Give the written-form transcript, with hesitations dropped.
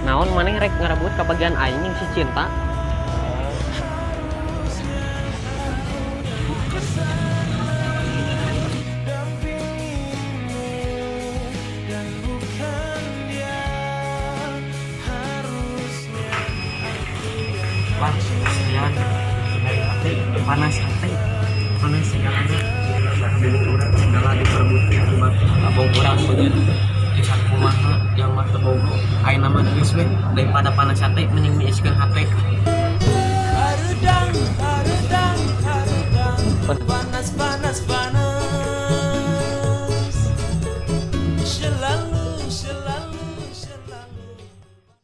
Naon maneh rek ngarebut ka bagian aing yang si cinta? Wah, sekian dari hati, panas segalanya. Segala diperebut cuma abang kurang begitu. Kisah kumaha yang mah teu bogo. Aya nama geus we daripada panas hati mending miiskeun hati. Hareudang